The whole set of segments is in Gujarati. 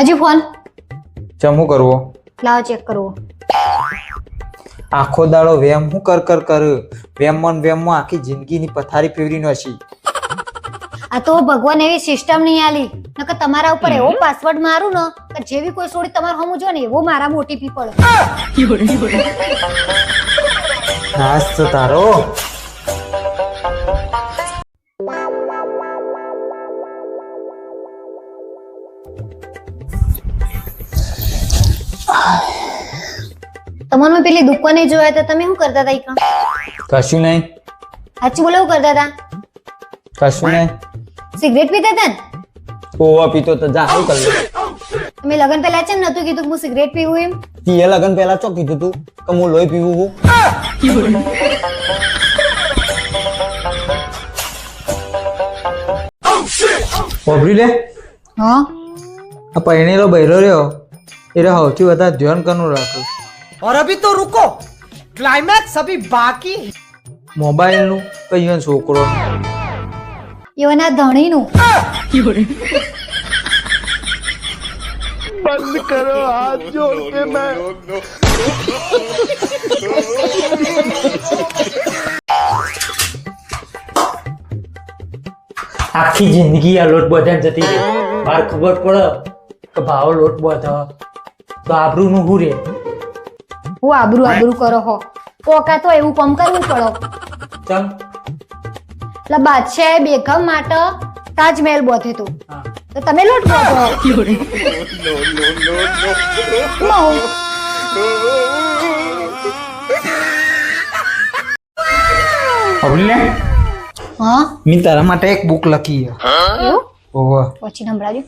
લાવજો ફોન. ચમુ કરવો લાવો ચેક કરવો. આખો દાડો વેમ હું કર વેમમાં આખી જિંદગીની પથારી ફેરવી નાખી. આ તો ભગવાન એવી સિસ્ટમ નહીં આલી નકર તમારા ઉપર એવો પાસવર્ડ મારું ને કે જેવી કોઈ છોડી તમારે હમું જો ને એવો મારા ઓટીપી પડે. નાસ તો તારો. તમારે પેલી દુકાને જોયા હતા તમે શું કરતા હતા ઈકા? કશું નહીં. સાચું બોલો શું કરતા હતા? કશું નહીં. સિગરેટ પીતા હતા ને? ઓવા પીતો તો જા હું કર લે. તમે લગન પહેલા છે ને નતું કીધું કે હું સિગરેટ પીવું એમ? તીએ લગન પહેલા ચો કીધું તું કે હું લોહી પીવું હું. ઓબરી લે. હા આ પૈણેલો બૈરો રહ્યો એટલે સૌથી વધારે ધ્યાન કરનું રાખો. और अभी तो रुको, क्लाइमैक्स अभी बाकी. મોબાઈલ નું કઈ છોકરો એવાના ધણીનું. बंद करो हाथ जोड़ के मैं આખી જિંદગી આ લોટ બધા જતી રહી. બાર ખબર પડે કે ભાવ લોટ બધા તો આબરૂ નું હું રે. હું આબરૂ કરો હો પોકા તો એવું કમ કરવું પડો. ચમ એટલે બાદશાહે બેગમ માટે તાજમહેલ બોધે તું તો તમે લોટ બોધો. અબલી હા મેં તારા માટે એક બુક લખી છે. એવું ઓવા પછી સંભળાજો.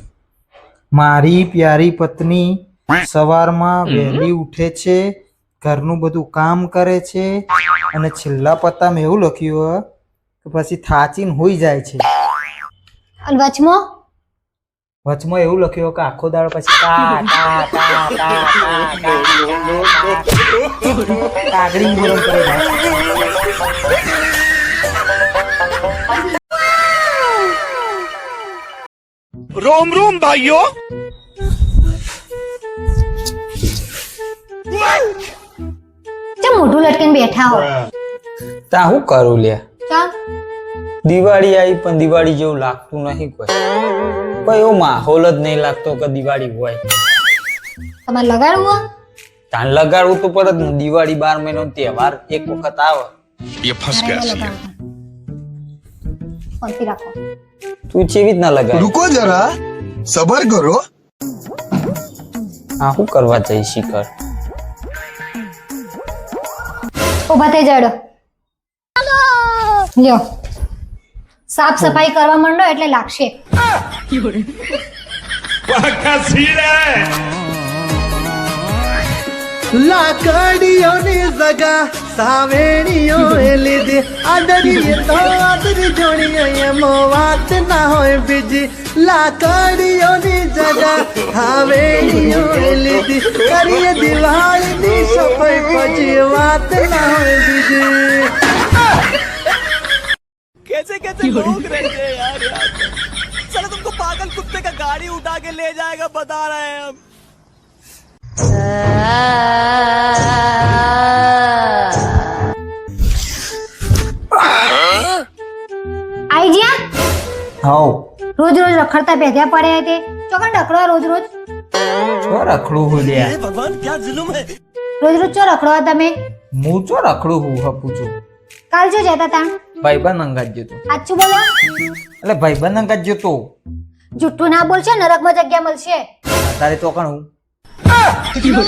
મારી પ્યારી પત્ની સવારમાં વહેલી ઉઠે છે, ઘરનું બધું કામ કરે છે અને છેલ્લા પત્તામાં એવું લખ્યું કે પછી થાચીને હોઈ જાય છે. અને વચમાં વચમાં એવું લખ્યું કે આખો દાડો પછી કાગડી ગરમ કરે જાય. रोम रोम भाइयों ચમ મોઢું લટકીને બેઠા હો. તા હું કરું લે. ચા દિવાળી આવી પણ દિવાળી જેવું લાગતું નહીં કોઈ એવો માહોલ જ નહીં લાગતો કે દિવાળી હોય. તમારે લગાડવું હો? તાન લગાડવું તો પરત ને. દિવાળી 12 મહિનો તહેવાર એક વખત આવે. ये फंस મારે गया ન सी લગાડતા. શાંતિ રાખો. તું ચેવી રીતના લગાડ. रुको जरा सबर करो આ શું કરવા જઈ શિખર. ઉભા થઈ જાડો. લ્યો સાફ સફાઈ કરવા માંડો એટલે લાગશે. લાકડીઓની જગા સાવેણીઓ લીધી આદરીએ તો આદરી જોડીએ એમાં વાત ના હોય બીજી. લાકડીઓની જગા સાવેણીઓ લીધી કરીએ દિવાળીની સફાઈ પછી વાત ના હોય બીજી. कैसे कैसे लोग रहते हैं यार चलो तुमको पागल कुत्ते का गाड़ी उठा के ले जाएगा बता रहे हैं हम. આઈ જ્યા હાઉ રોજ રોજ રખડતા ભેગ્યા પડ્યા તે ચોકન રખડો રોજ રોજ. ચો રખડું હું લે. भगवान क्या जुल्म है. રોજ રોજ ચો રખડો તમે? હું ચો રખડું હું હપું. કાલ જો જતા તા ભાઈબંધ અંગાત જતો. સાચું બોલો. એટલે ભાઈબંધ અંગાત જતો. જુઠ્ઠું ના બોલશે નરકમાં જગ્યા મળશે. તારે તો કણ હું कितना